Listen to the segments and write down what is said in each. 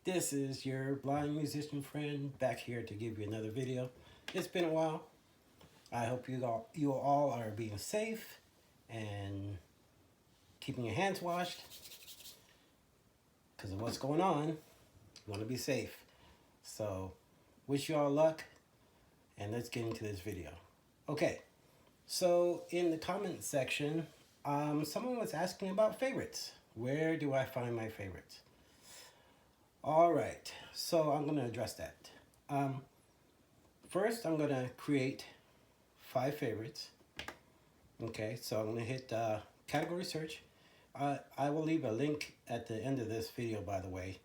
This is your blind musician friend back here to give you another video. It's been a while. I hope you all are being safe and keeping your hands washed because of what's going on. You want to be safe. So, wish you all luck, and let's get into this video. Okay, so in the comment section, someone was asking about favorites. Where do I find my favorites? All right, so I'm going to address that. First, I'm going to create 5 favorites. Okay, so I'm going to hit category search. I will leave a link at the end of this video, by the way,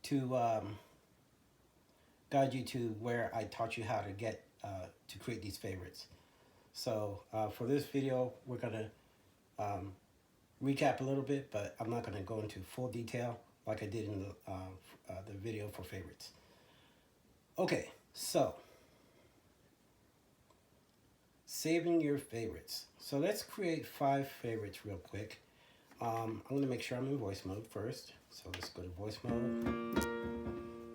to guide you to where I taught you how to get to create these favorites. So for this video, we're going to recap a little bit, but I'm not going to go into full detail like I did in the video for favorites. Okay, so saving your favorites. So let's create 5 favorites real quick. I'm going to make sure I'm in voice mode first. So let's go to voice mode.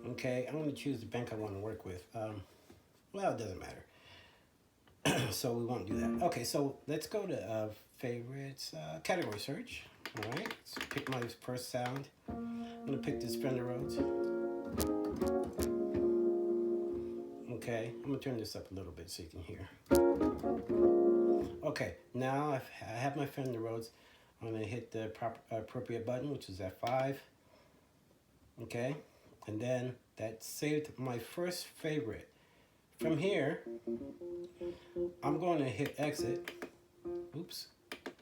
Okay, I'm going to choose the bank I want to work with. Well, it doesn't matter. So we won't do that. Okay, so let's go to favorites, category search. All right, let's pick my first sound. I'm going to pick this Fender Rhodes. Okay, I'm going to turn this up a little bit so you can hear. Okay, now I have my Fender Rhodes. I'm going to hit the appropriate button, which is F5. Okay, and then that saved my first favorite. From here, I'm going to hit exit. Oops,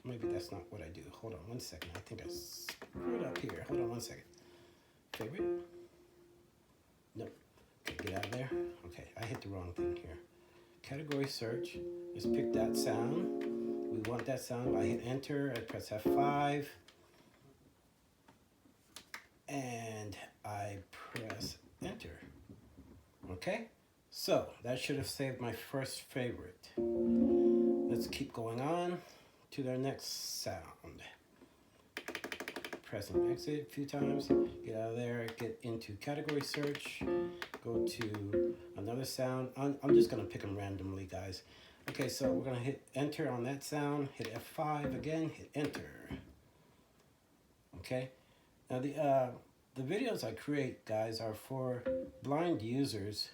maybe that's not what I do. Hold on one second. I think I screwed up here. Hold on one second. Favorite? Nope. Okay, get out of there. Okay, I hit the wrong thing here. Category search. Let's pick that sound. We want that sound. I hit enter. I press F5. And I press enter. Okay? So, that should have saved my first favorite. Let's keep going on to the next sound. Pressing exit a few times. Get out of there. Get into category search. Go to another sound. I'm just going to pick them randomly, guys. Okay, so we're going to hit enter on that sound. Hit F5 again. Hit enter. Okay? Now, the videos I create, guys, are for blind users.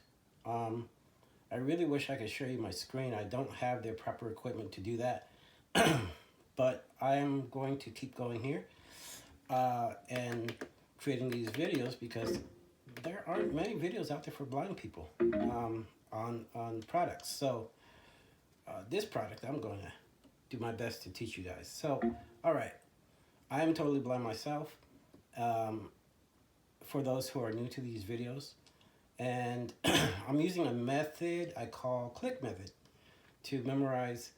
I really wish I could show you my screen. I don't have the proper equipment to do that. But I am going to keep going here and creating these videos because there aren't many videos out there for blind people on products. So this product, I'm going to do my best to teach you guys. So, all right. I am totally blind myself. For those who are new to these videos, and I'm using a method I call click method to memorize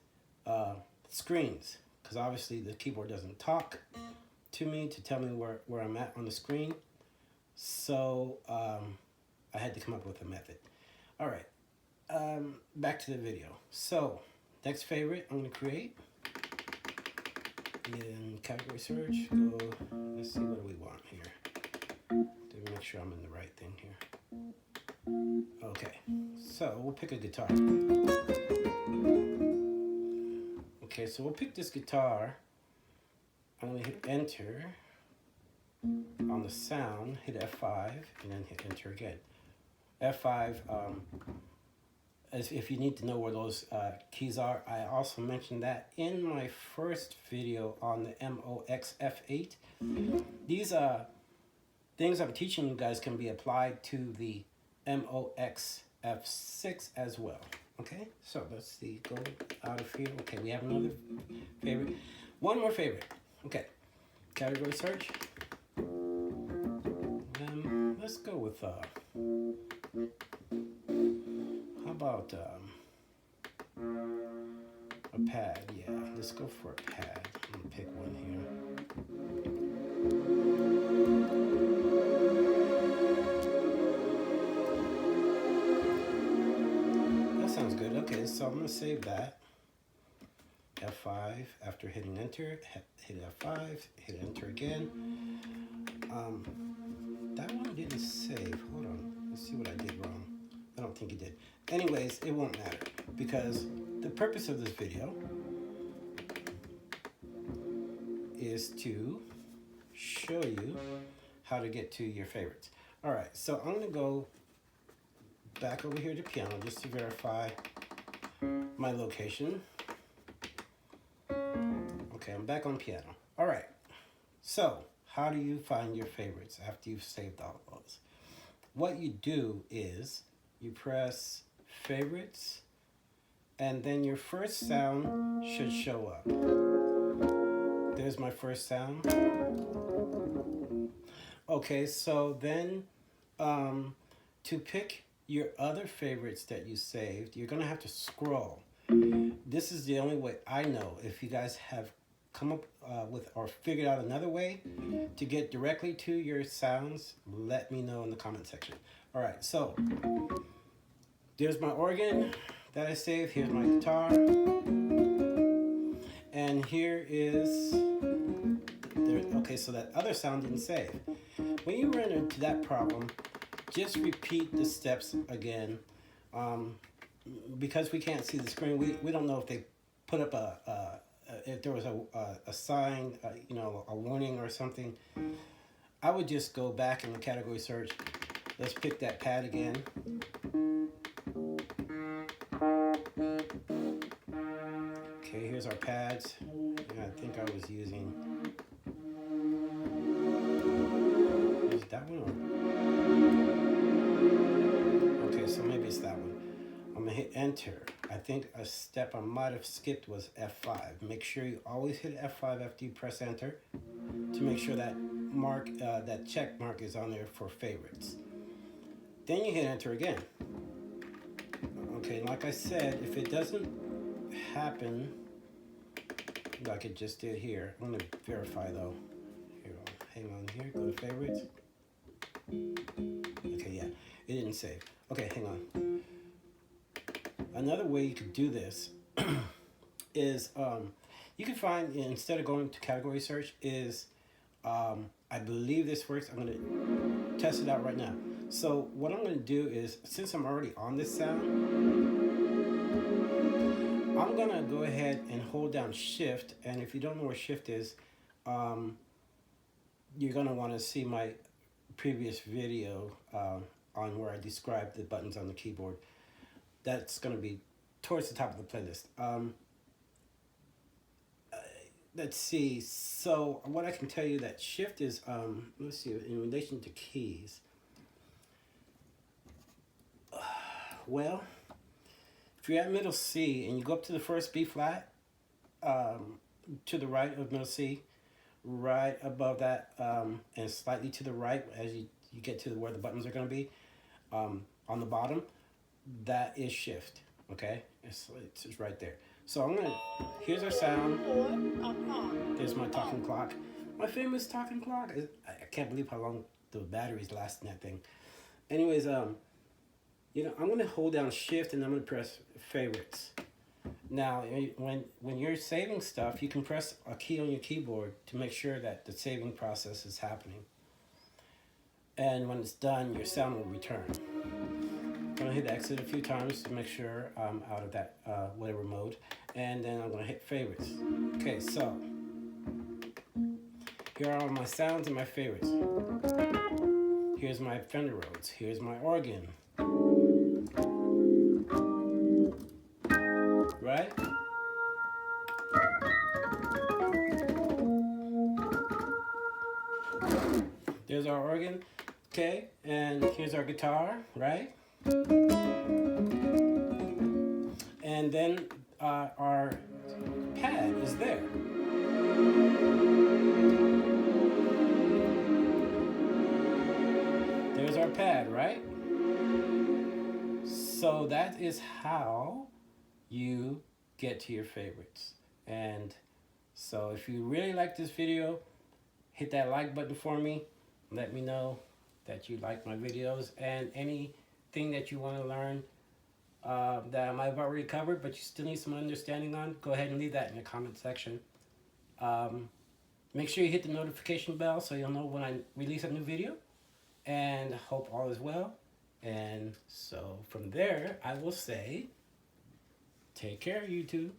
screens, because obviously the keyboard doesn't talk to me to tell me where I'm at on the screen. So I had to come up with a method. All right, back to the video. So next favorite I'm going to create in category search. Go, let's see, what do we want here? To make sure I'm in the right thing here. Okay, so we'll pick a guitar. Okay, so we'll pick this guitar. I'm going to hit enter on the sound, hit F5, and then hit enter again. F5, as if you need to know where those keys are, I also mentioned that in my first video on the Moxf8. These things I'm teaching you guys can be applied to the Moxf6 as well. Okay, so let's see, go out of here. Okay, we have another favorite. One more favorite. Okay, category search. Let's go with, how about a pad? Yeah, let's go for a pad. I'm gonna pick one here. Sounds good. Okay, so I'm going to save that. F5 after hitting enter, hit F5, hit enter again. that one didn't save. Hold on. Let's see what I did wrong. I don't think it did. Anyways, it won't matter because the purpose of this video is to show you how to get to your favorites. All right, so I'm gonna go back over here to piano just to verify my location. Okay, I'm back on piano. All right, so how do you find your favorites after you've saved all of those? What you do is you press favorites and then your first sound should show up. There's my first sound. Okay, so then to pick your other favorites that you saved, you're gonna have to scroll. This is the only way I know. If you guys have come up with or figured out another way to get directly to your sounds, let me know in the comment section. All right, so there's my organ that I saved. Here's my guitar. And here is, okay, so that other sound didn't save. When you run into that problem, just repeat the steps again. Because we can't see the screen, we don't know if they put up if there was a sign, you know, a warning or something. I would just go back in the category search. Let's pick that pad again. Okay, here's our pads. I think I was using, is that one? Okay, so maybe it's that one. I'm gonna hit enter. I think a step I might have skipped was F5. Make sure you always hit F5 after you press enter to make sure that mark, that check mark is on there for favorites. Then you hit enter again. Okay, like I said, if it doesn't happen like it just did here, I'm gonna verify though. Here, hang on here, go to favorites. Okay, yeah, it didn't save. Okay, hang on. Another way you could do this is you can find, instead of going to category search, is I believe this works. I'm going to test it out right now. So what I'm going to do is, since I'm already on this sound, I'm going to go ahead and hold down shift. And if you don't know where shift is, you're going to want to see my previous video on where I described the buttons on the keyboard. That's going to be towards the top of the playlist. Let's see. So what I can tell you that shift is, let's see, in relation to keys. Well, if you're at middle C and you go up to the first B flat, to the right of middle C, right above that, and slightly to the right as you get to where the buttons are going to be, on the bottom, that is shift. Okay, it's right there. So I'm gonna, here's our sound. There's my talking clock, my famous talking clock. I can't believe how long the batteries last in that thing. Anyways, you know, I'm gonna hold down shift and I'm gonna press favorites. Now, when you're saving stuff, you can press a key on your keyboard to make sure that the saving process is happening. And when it's done, your sound will return. I'm gonna hit exit a few times to make sure I'm out of that whatever mode, and then I'm gonna hit favorites. Okay, so here are all my sounds and my favorites. Here's my Fender Rhodes. Here's my organ. Right? There's our organ. Okay, and here's our guitar, right? And then our pad is there. There's our pad, right? So that is how you get to your favorites. And so if you really like this video, hit that like button for me. Let me know that you like my videos, and anything that you want to learn that I might have already covered but you still need some understanding on, go ahead and leave that in the comment section. Make sure you hit the notification bell so you'll know when I release a new video, and hope all is well. And so from there, I will say, take care, YouTube.